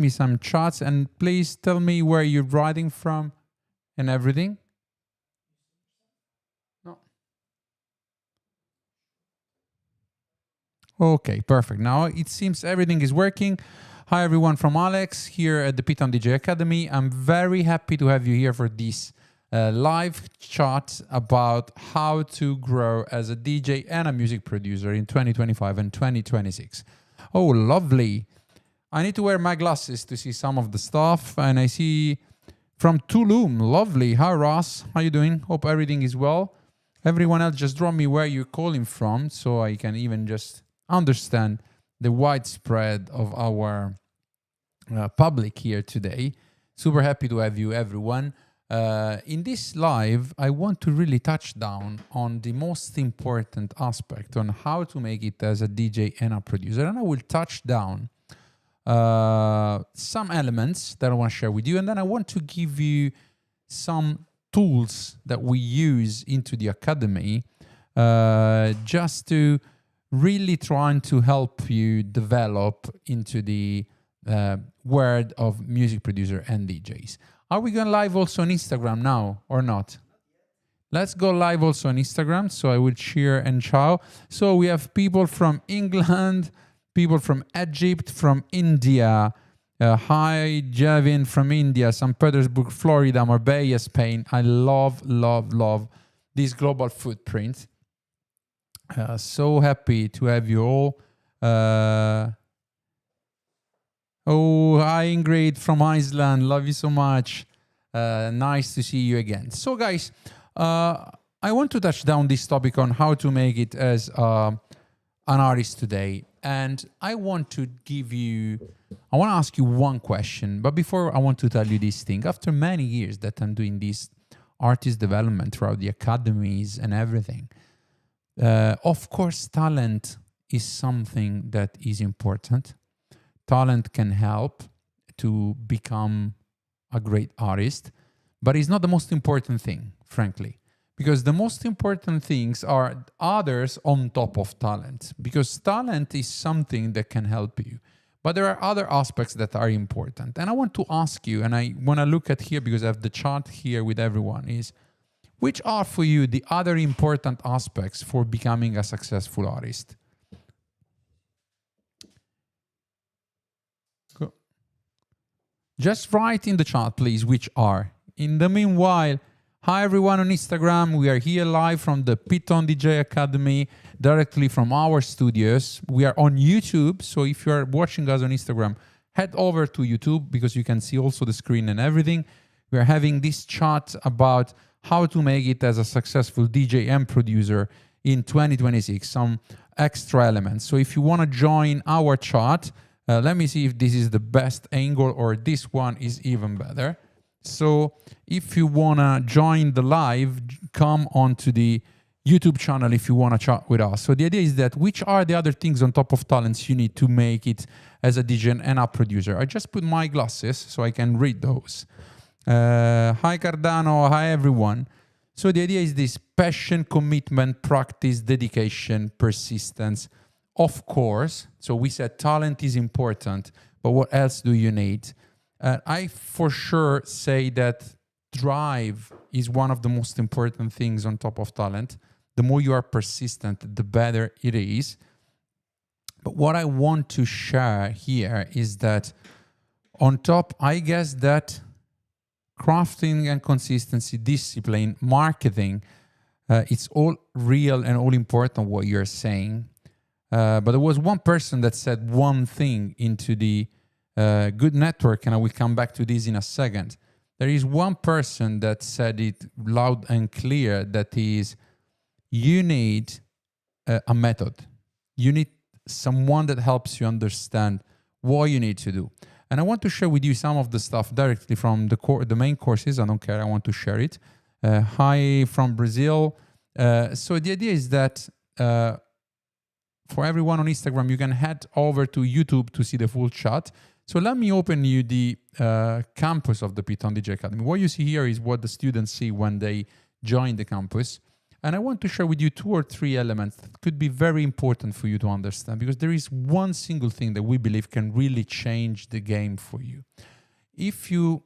me some chats, and please tell me where you're writing from and everything. No. Okay, perfect. Now it seems everything is working. Hi everyone, from Alex here at the Pete Tong DJ Academy. I'm very happy to have you here for this live chat about how to grow as a DJ and a music producer in 2025 and 2026. Oh, lovely. I need to wear my glasses to see some of the stuff. And I see from Tulum, lovely. Hi, Ross. How you doing? Hope everything is well. Everyone else, just drop me where you're calling from so I can even just understand the widespread of our public here today. Super happy to have you, everyone. In this live, I want to really touch down on the most important aspect on how to make it as a DJ and a producer. And I will touch down some elements that I want to share with you. And then I want to give you some tools that we use into the Academy just to really trying to help you develop into the world of music producer and DJs. Are we going live also on Instagram now or not? Let's go live also on Instagram. So I will cheer and ciao. So we have people from England, people from Egypt, from India. Hi, Javin from India, St. Petersburg, Florida, Marbella, Spain. I love this global footprint. So happy to have you all. Oh, hi Ingrid from Iceland. Love you so much. Nice to see you again. So guys, I want to touch down this topic on how to make it as an artist today. And I want to ask you one question. But before, I want to tell you this thing. After many years that I'm doing this artist development throughout the academies and everything, of course, talent is something that is important. Talent can help to become a great artist, but it's not the most important thing, frankly, because the most important things are others on top of talent, because talent is something that can help you. But there are other aspects that are important. And I want to ask you, and I want to look at here because I have the chart here with everyone, is which are for you the other important aspects for becoming a successful artist? Go. Just write in the chat, please, which are. In the meanwhile, hi everyone on Instagram. We are here live from the Pete Tong DJ Academy, directly from our studios. We are on YouTube, so if you are watching us on Instagram, head over to YouTube because you can see also the screen and everything. We are having this chat about how to make it as a successful DJ and producer in 2026, some extra elements. So if you want to join our chat, let me see if this is the best angle or this one is even better. So if you want to join the live, come onto the YouTube channel if you want to chat with us. So the idea is that which are the other things on top of talents you need to make it as a DJ and a producer? I just put my glasses so I can read those. Hi Cardano, hi everyone. So the idea is this: passion, commitment, practice, dedication, persistence. Of course, so we said talent is important, but what else do you need? I for sure say that drive is one of the most important things on top of talent. The more you are persistent, the better it is. But what I want to share here is that on top, I guess that crafting and consistency, discipline, marketing, it's all real and all important what you're saying. But there was one person that said one thing into the good network, and I will come back to this in a second. There is one person that said it loud and clear, that is, you need a method. You need someone that helps you understand what you need to do. And I want to share with you some of the stuff directly from the main courses. I don't care. I want to share it. Hi from Brazil. So the idea is that for everyone on Instagram, you can head over to YouTube to see the full chat. So let me open you the campus of the Pete Tong DJ Academy. What you see here is what the students see when they join the campus. And I want to share with you 2 or 3 elements that could be very important for you to understand, because there is one single thing that we believe can really change the game for you. If you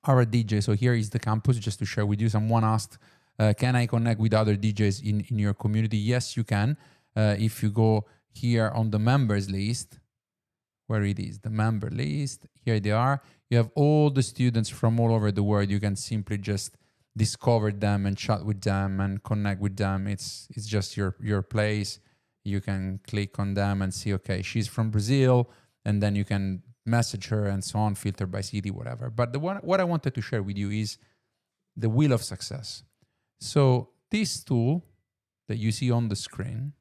are a DJ, so here is the campus, just to share with you. Someone asked, can I connect with other DJs in your community? Yes, you can. If you go here on the members list, where it is, the member list, here they are. You have all the students from all over the world. You can simply just discover them and chat with them and connect with them. It's just your place. You can click on them and see, okay, she's from Brazil, and then you can message her and so on, filter by city, whatever. But what I wanted to share with you is the wheel of success. So this tool that you see on the screen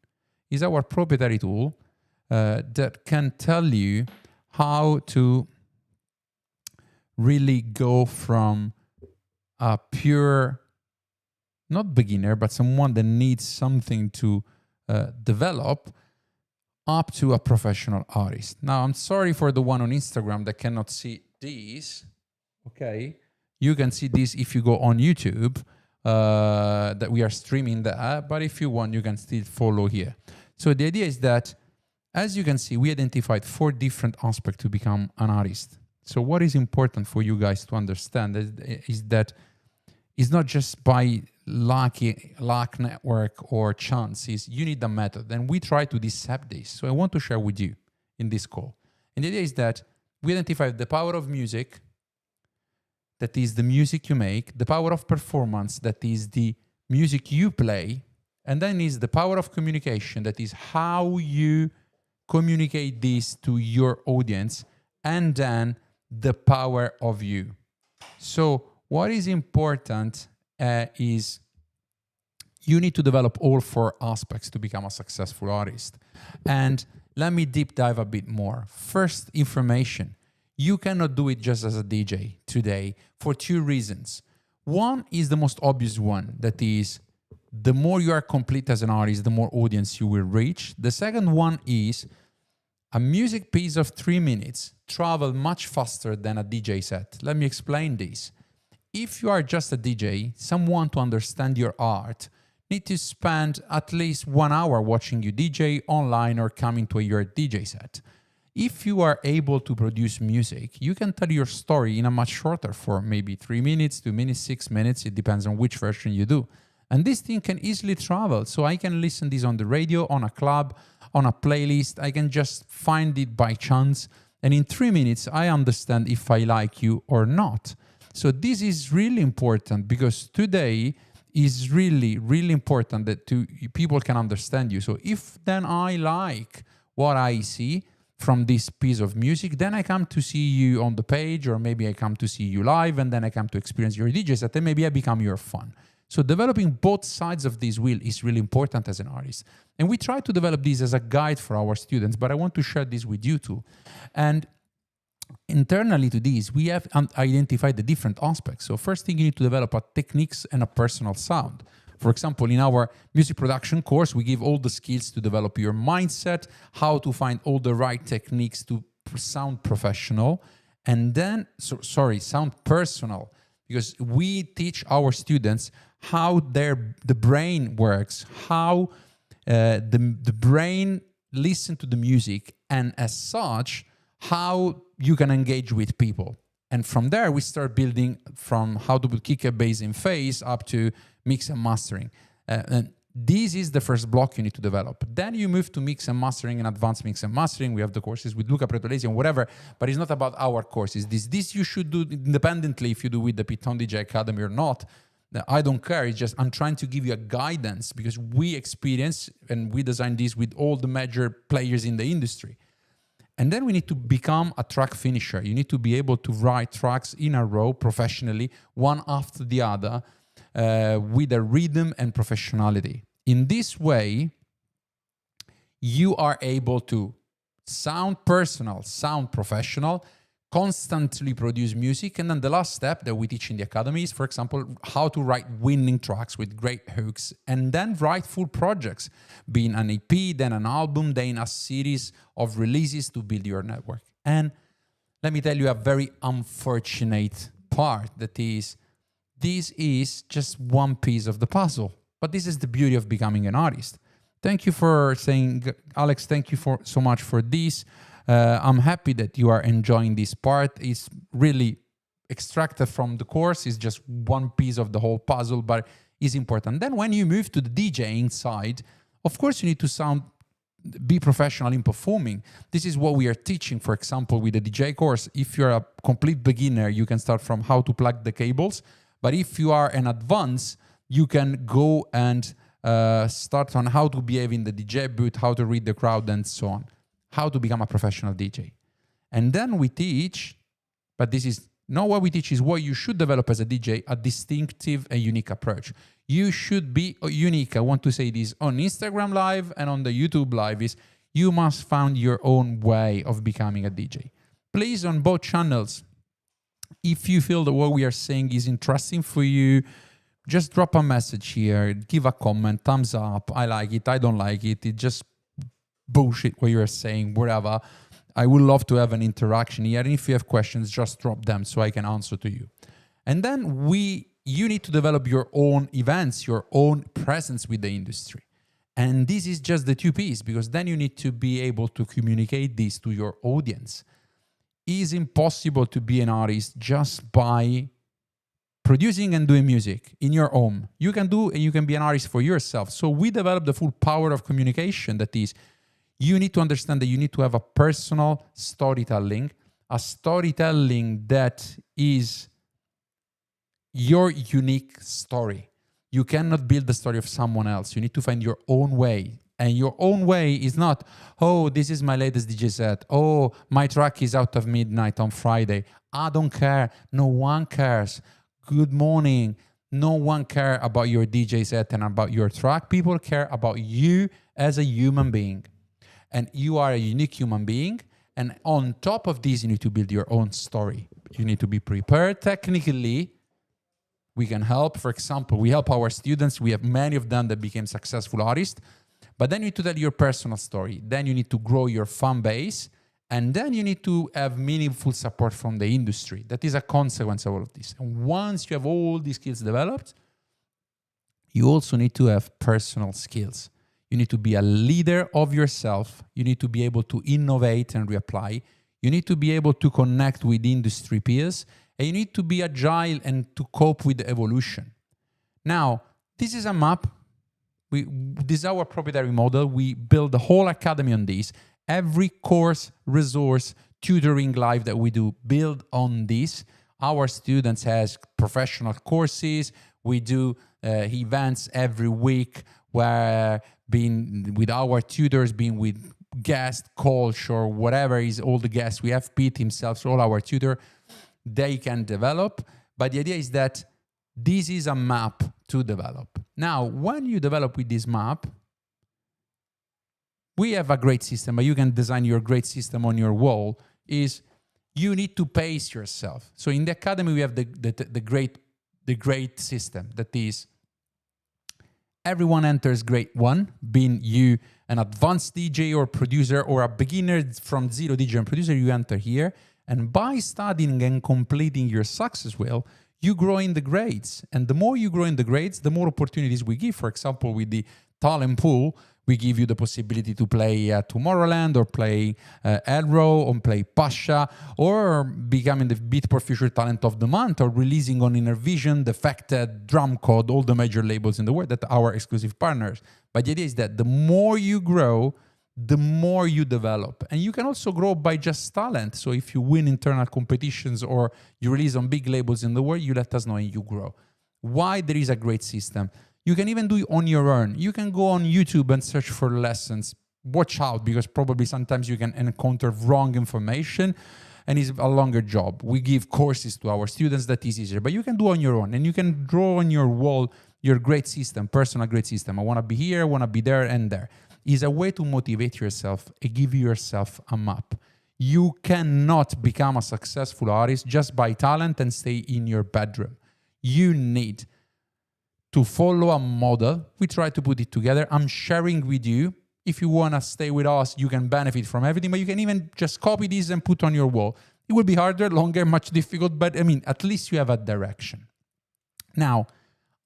is our proprietary tool that can tell you how to really go from a pure, not beginner, but someone that needs something to develop, up to a professional artist. Now, I'm sorry for the one on Instagram that cannot see these. Okay, you can see this if you go on YouTube, that we are streaming that, but if you want, you can still follow here. So the idea is that, as you can see, we identified 4 different aspects to become an artist. So what is important for you guys to understand is that it's not just by luck network or chances. You need a method, and we try to dissect this. So I want to share with you in this call. And the idea is that we identified the power of music, that is the music you make, the power of performance, that is the music you play, and then is the power of communication, that is how you communicate this to your audience, and then the power of you. So what is important is you need to develop all 4 aspects to become a successful artist. And let me deep dive a bit more. First, information. You cannot do it just as a DJ today for 2 reasons. One is the most obvious one, that is, the more you are complete as an artist, the more audience you will reach. The second one is a music piece of 3 minutes travel much faster than a DJ set. Let me explain this. If you are just a DJ, someone to understand your art need to spend at least 1 hour watching you DJ online or coming to your DJ set. If you are able to produce music, you can tell your story in a much shorter form, maybe 3 minutes, 2 minutes, 6 minutes. It depends on which version you do. And this thing can easily travel. So I can listen this on the radio, on a club, on a playlist. I can just find it by chance. And in 3 minutes, I understand if I like you or not. So this is really important, because today is really, really important that people can understand you. So if then I like what I see from this piece of music, then I come to see you on the page, or maybe I come to see you live, and then I come to experience your DJ set, and maybe I become your fan. So developing both sides of this wheel is really important as an artist. And we try to develop this as a guide for our students, but I want to share this with you too. And internally to this, we have identified the different aspects. So first thing, you need to develop a techniques and a personal sound. For example, in our music production course, we give all the skills to develop your mindset, how to find all the right techniques to sound professional, and then, sound personal, because we teach our students how the brain works, how the brain listen to the music, and as such, how you can engage with people. And from there, we start building from how to kick a bass in phase up to mix and mastering. And this is the first block you need to develop. Then you move to mix and mastering and advanced mix and mastering. We have the courses with Luca Pretolesi and whatever, but it's not about our courses. This you should do independently if you do with the Pete Tong DJ Academy or not. I don't care. It's just I'm trying to give you a guidance, because we experience and we design this with all the major players in the industry. And then we need to become a track finisher. You need to be able to write tracks in a row professionally, one after the other, with a rhythm and professionality. In this way, you are able to sound personal, sound professional, constantly produce music. And then the last step that we teach in the academy is, for example, how to write winning tracks with great hooks, and then write full projects, being an EP, then an album, then a series of releases to build your network. And let me tell you a very unfortunate part, that is, this is just one piece of the puzzle. But this is the beauty of becoming an artist. Thank you for saying, Alex, thank you for so much for this. I'm happy that you are enjoying this part. It's really extracted from the course. It's just one piece of the whole puzzle, but it's important. Then when you move to the DJing side, of course you need to be professional in performing. This is what we are teaching, for example, with the DJ course. If you're a complete beginner, you can start from how to plug the cables. But if you are an advanced, you can go and start on how to behave in the DJ booth, how to read the crowd, and so on. How to become a professional DJ. And then we teach, but this is not what we teach, is what you should develop as a DJ, a distinctive and unique approach. You should be unique. I want to say this on Instagram Live and on the YouTube Live is you must find your own way of becoming a DJ. Please, on both channels, if you feel that what we are saying is interesting for you, just drop a message here, give a comment, thumbs up, I like it, I don't like it, it just bullshit what you're saying, whatever. I would love to have an interaction here. And if you have questions, just drop them so I can answer to you. And then you need to develop your own events, your own presence with the industry. And this is just the two pieces, because then you need to be able to communicate this to your audience. It is impossible to be an artist just by producing and doing music in your home. You can be an artist for yourself. So we develop the full power of communication. That is, you need to understand that you need to have a personal storytelling, a storytelling that is your unique story. You cannot build the story of someone else. You need to find your own way. And your own way is not, oh, this is my latest DJ set. Oh, my track is out of midnight on Friday. I don't care. No one cares. Good morning. No one cares about your DJ set and about your track. People care about you as a human being. And you are a unique human being. And on top of this, you need to build your own story. You need to be prepared technically. We can help. For example, we help our students. We have many of them that became successful artists. But then you need to tell your personal story. Then you need to grow your fan base. And then you need to have meaningful support from the industry. That is a consequence of all of this. And once you have all these skills developed, you also need to have personal skills. You need to be a leader of yourself. You need to be able to innovate and reapply. You need to be able to connect with industry peers. And you need to be agile and to cope with the evolution. Now, this is a map. This is our proprietary model. We build the whole academy on this. Every course, resource, tutoring live that we do build on this. Our students has professional courses. We do events every week where being with our tutors, being with guest, coach, or whatever is all the guests. We have Pete himself, so all our tutor, they can develop. But the idea is that this is a map to develop. Now, when you develop with this map, we have a great system, but you can design your great system on your wall, is you need to pace yourself. So in the academy, we have the great system. That is, everyone enters grade 1, being you an advanced DJ or producer or a beginner from zero DJ and producer, you enter here. And by studying and completing your success wheel, you grow in the grades. And the more you grow in the grades, the more opportunities we give. For example, with the talent pool, we give you the possibility to play Tomorrowland or play Elro or play Pasha or becoming the Beatport Future Talent of the Month or releasing on Inner Vision, Defected, Drum Code, all the major labels in the world that are our exclusive partners. But the idea is that the more you grow, the more you develop. And you can also grow by just talent. So if you win internal competitions or you release on big labels in the world, you let us know and you grow. Why there is a great system? You can even do it on your own. You can go on YouTube and search for lessons. Watch out, because probably sometimes you can encounter wrong information and it's a longer job. We give courses to our students that is easier, but you can do on your own and you can draw on your wall your great system, personal great system. I want to be here, I want to be there and there. Is a way to motivate yourself and give yourself a map. You cannot become a successful artist just by talent and stay in your bedroom. You need to follow a model. We try to put it together. I'm sharing with you. If you want to stay with us, you can benefit from everything, but you can even just copy this and put on your wall. It will be harder, longer, much difficult, but I mean, at least you have a direction. Now,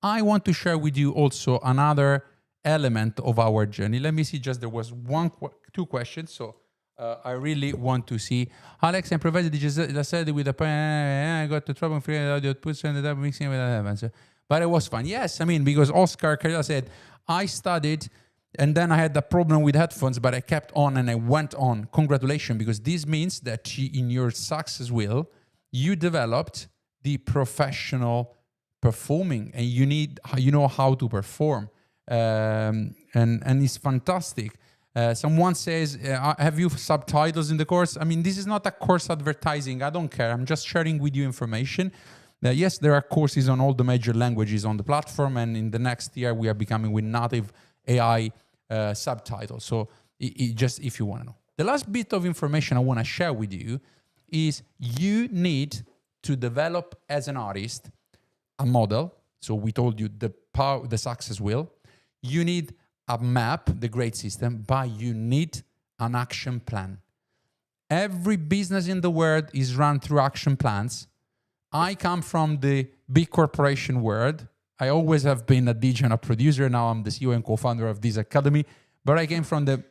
I want to share with you also another element of our journey. Let me see, just there was two questions. So I really want to see. Alex, I provided the said with a I got the trouble free audio outputs and the mixing with the but it was fun. Yes, I mean, because Oscar Carrera said, I studied and then I had the problem with headphones, but I kept on and I went on. Congratulations, because this means that in your success wheel, you developed the professional performing and you know how to perform. And it's fantastic. Someone says, have you subtitles in the course? I mean, this is not a course advertising. I don't care. I'm just sharing with you information. Yes, there are courses on all the major languages on the platform. And in the next year, we are becoming with native AI subtitles. So just if you want to know. The last bit of information I want to share with you is you need to develop as an artist a model. So we told you the success wheel. You need a map, the great system, but you need an action plan. Every business in the world is run through action plans. I come from the big corporation world. I always have been a DJ and a producer. Now I'm the CEO and co-founder of this academy. But I came from the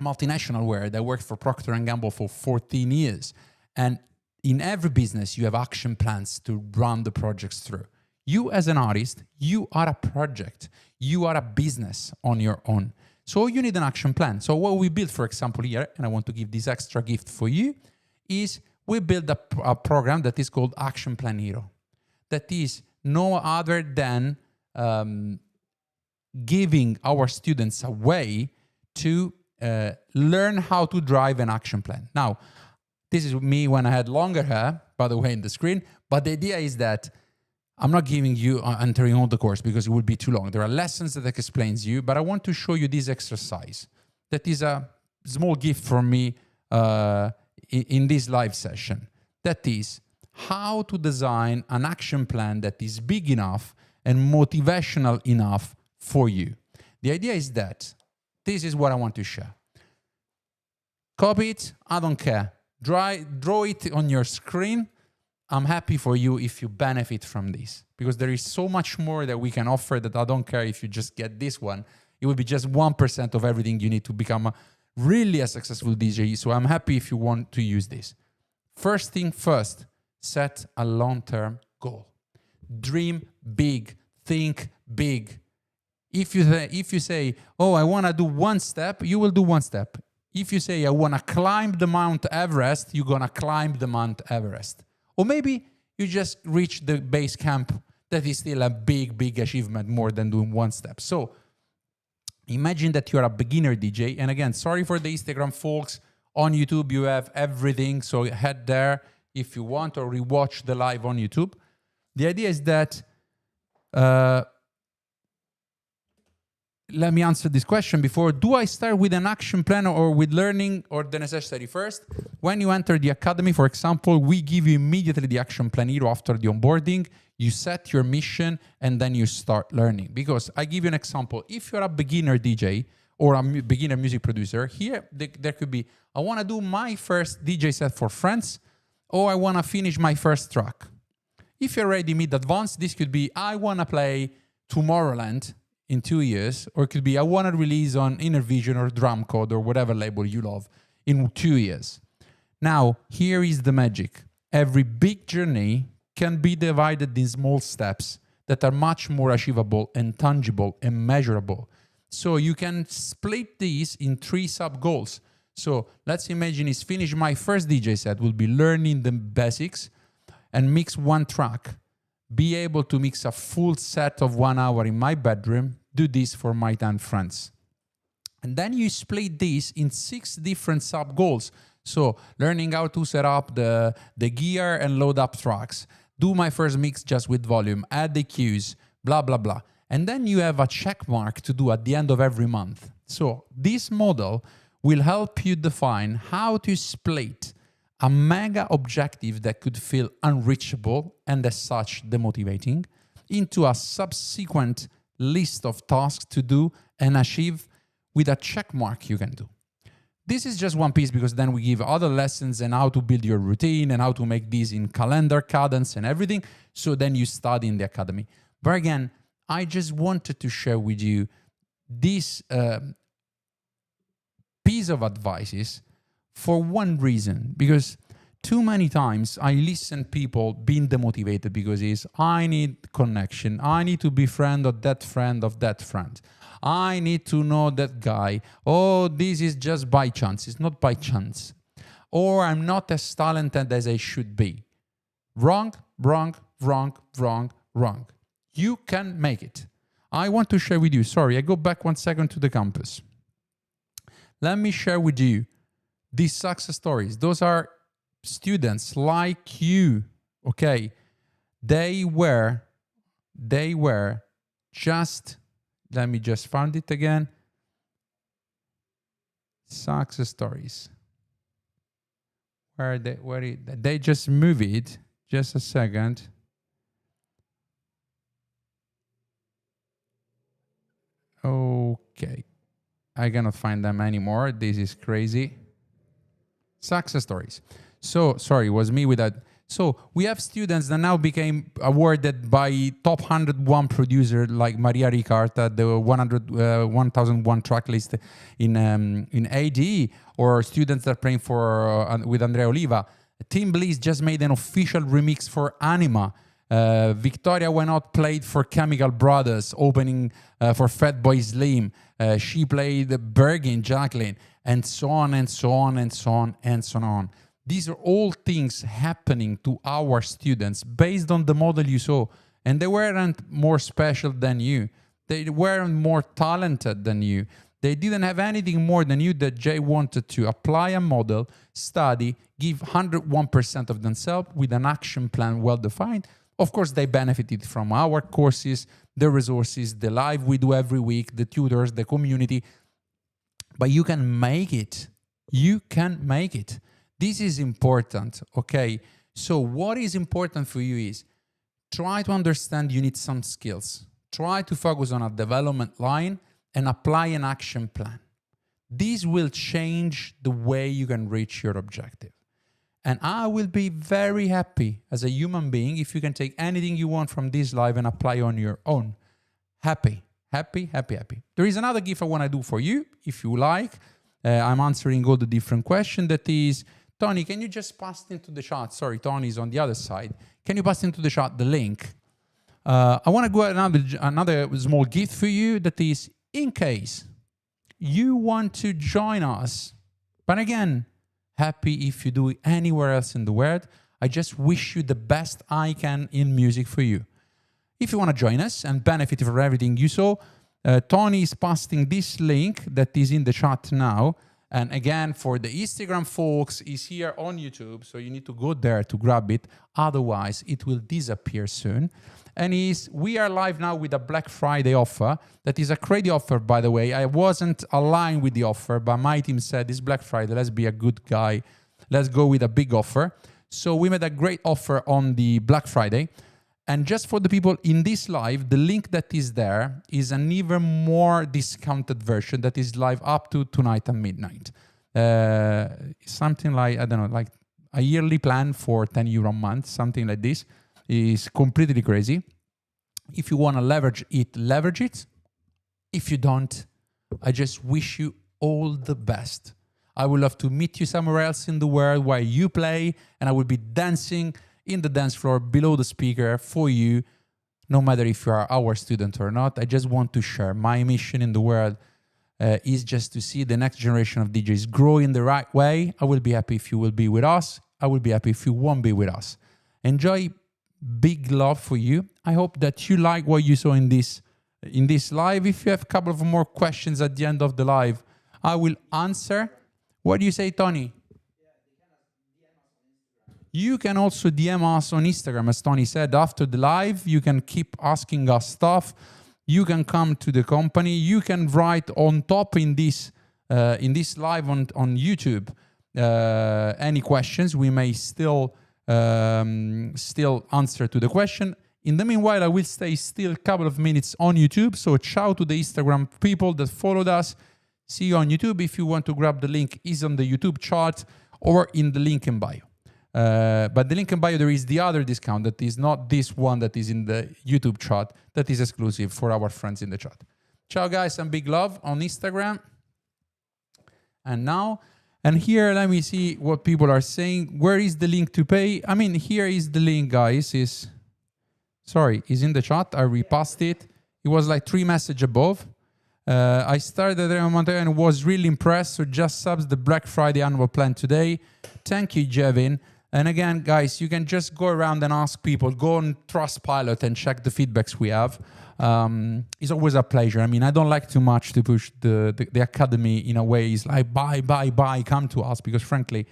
multinational world. I worked for Procter & Gamble for 14 years. And in every business, you have action plans to run the projects through. You as an artist, you are a project. You are a business on your own. So you need an action plan. So what we built, for example, here, and I want to give this extra gift for you, is we built a program that is called Action Plan Hero. That is no other than giving our students a way to learn how to drive an action plan. Now, this is me when I had longer hair, by the way, in the screen. But the idea is that I'm not giving you entering all the course because it would be too long. There are lessons that explains you, but I want to show you this exercise. That is a small gift from me in this live session. That is how to design an action plan that is big enough and motivational enough for you. The idea is that this is what I want to share. Copy it, I don't care. Draw it on your screen. I'm happy for you if you benefit from this, because there is so much more that we can offer that I don't care if you just get this one. It will be just 1% of everything you need to become really a successful DJ. So I'm happy if you want to use this. First thing first, set a long-term goal. Dream big, think big. If you say, oh, I want to do one step, you will do one step. If you say, I want to climb the Mount Everest, you're going to climb the Mount Everest. Or maybe you just reach the base camp. That is still a big, big achievement, more than doing one step. So imagine that you're a beginner DJ. And again, sorry for the Instagram folks. On YouTube, you have everything. So head there if you want, or rewatch the live on YouTube. The idea is that, let me answer this question before. Do I start with an action plan or with learning or the necessary first? When you enter the academy, for example, we give you immediately the action plan hero after the onboarding. You set your mission and then you start learning. Because I give you an example. If you're a beginner DJ or a beginner music producer, here there could be, I want to do my first DJ set for friends, or I want to finish my first track. If you're already mid-advanced, this could be, I want to play Tomorrowland in 2 years, or it could be, I want to release on Inner Vision or Drum Code or whatever label you love in 2 years. Now, here is the magic. Every big journey can be divided in small steps that are much more achievable and tangible and measurable. So you can split these in 3 sub-goals. So let's imagine is finish my first DJ set, will be learning the basics and mix one track. Be able to mix a full set of 1 hour in my bedroom, do this for my 10 friends. And then you split this in 6 different sub-goals. So learning how to set up the gear and load up tracks. Do my first mix just with volume, add the cues, blah, blah, blah. And then you have a check mark to do at the end of every month. So this model will help you define how to split a mega objective that could feel unreachable and as such demotivating into a subsequent list of tasks to do and achieve with a check mark you can do. This is just one piece, because then we give other lessons and how to build your routine and how to make these in calendar cadence and everything. So then you study in the academy. But again, I just wanted to share with you this piece of advices for one reason, because too many times I listen people being demotivated because I need connection, I need to be friend of that friend of that friend, I need to know that guy, oh, this is just by chance. It's not by chance. Or I'm not as talented as I should be. Wrong, wrong, wrong, wrong, wrong. You can make it. I want to share with you, sorry, I go back 1 second to the campus. Let me share with you these success stories. Those are students like you, okay? They were just, let me just find it again. Success stories. They just move it. Just a second. Okay. I cannot find them anymore. This is crazy. Success stories. So, sorry, it was me with that. So, we have students that now became awarded by top 101 producer like Maria Ricarta, the 1001 track list in AD, or students that are playing for with Andrea Oliva. Tim Bliss just made an official remix for Anima. Victoria went out, played for Chemical Brothers, opening for Fatboy Slim. She played Bergin, Jacqueline, and so on and so on and so on and so on. These are all things happening to our students based on the model you saw. And they weren't more special than you. They weren't more talented than you. They didn't have anything more than you that Jay wanted to apply a model, study, give 101% of themselves with an action plan well-defined. Of course, they benefited from our courses, the resources, the live we do every week, the tutors, the community. But you can make it. You can make it. This is important, okay? So what is important for you is try to understand you need some skills. Try to focus on a development line and apply an action plan. This will change the way you can reach your objective. And I will be very happy as a human being if you can take anything you want from this live and apply on your own. Happy, happy, happy, happy. There is another gift I want to do for you, if you like. I'm answering all the different questions. That is, Tony, can you just pass into the chat? Sorry, Tony's on the other side. Can you pass into the chat the link? I want to go another small gift for you. That is, in case you want to join us, but again, happy if you do it anywhere else in the world. I just wish you the best I can in music for you. If you want to join us and benefit from everything you saw, Tony is posting this link that is in the chat now. And again, for the Instagram folks, is here on YouTube. So you need to go there to grab it. Otherwise, it will disappear soon. And we are live now with a Black Friday offer. That is a crazy offer, by the way. I wasn't aligned with the offer, but my team said, this Black Friday, let's be a good guy. Let's go with a big offer. So we made a great offer on the Black Friday. And just for the people in this live, the link that is there is an even more discounted version that is live up to tonight at midnight. Something like, I don't know, like a yearly plan for €10 a month, something like this. Is completely crazy. If you want to leverage it, leverage it. If you don't, I just wish you all the best. I would love to meet you somewhere else in the world while you play, and I will be dancing in the dance floor below the speaker for you, no matter if you are our student or not. I just want to share my mission in the world is just to see the next generation of DJs grow in the right way. I will be happy if you will be with us. I will be happy if you won't be with us. Enjoy. Big love for you. I hope that you like what you saw in this live. If you have a couple of more questions at the end of the live, I will answer. What do you say, Tony? You can also DM us on Instagram, as Tony said. After the live, you can keep asking us stuff. You can come to the company. You can write on top in this live on YouTube any questions. We may still answer to the question. In the meanwhile, I will stay still a couple of minutes on YouTube. So ciao to the Instagram people that followed us. See you on YouTube. If you want to grab the link, is on the YouTube chart or in the link in bio. But the link in bio, there is the other discount that is not this one that is in the YouTube chat, that is exclusive for our friends in the chat. Ciao guys, and big love on Instagram. And here, let me see what people are saying. Where is the link to pay? I mean, here is the link, guys. Is in the chat. I reposted it. It was like 3 messages above. I started at Monte and was really impressed. So just subs the Black Friday annual plan today. Thank you, Jevin. And again, guys, you can just go around and ask people. Go on Trustpilot and check the feedbacks we have. It's always a pleasure. I mean, I don't like too much to push the academy in a way. It's like, buy, come to us. Because frankly,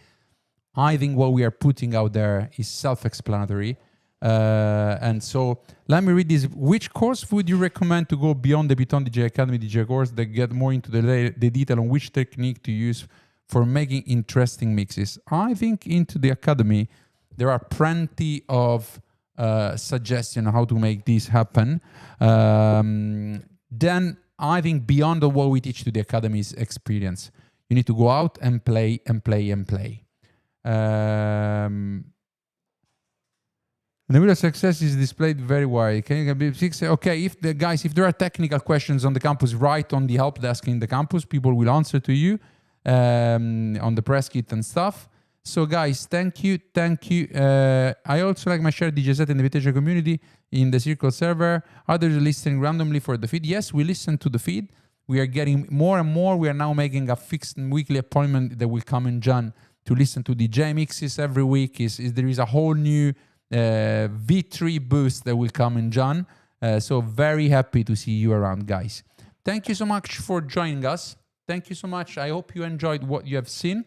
I think what we are putting out there is self-explanatory. And so let me read this. Which course would you recommend to go beyond the Pete Tong DJ Academy DJ course that get more into the detail on which technique to use for making interesting mixes? I think into the academy, there are plenty of suggestion on how to make this happen. Then I think beyond what we teach to the academy is experience. You need to go out and play and play and play. The wheel of success is displayed very wide. Can you be fixed? Okay, if there are technical questions on the campus, write on the help desk in the campus. People will answer to you on the press kit and stuff. So guys, thank you. I also like my shared DJ set in the Invitation community in the Circle server. Others listening randomly for the feed. Yes, we listen to the feed. We are getting more and more. We are now making a fixed weekly appointment that will come in Jan to listen to DJ mixes every week. There is a whole new V3 boost that will come in Jan. So very happy to see you around, guys. Thank you so much for joining us. Thank you so much. I hope you enjoyed what you have seen.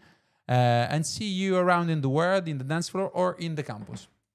And see you around in the world, in the dance floor, or in the campus.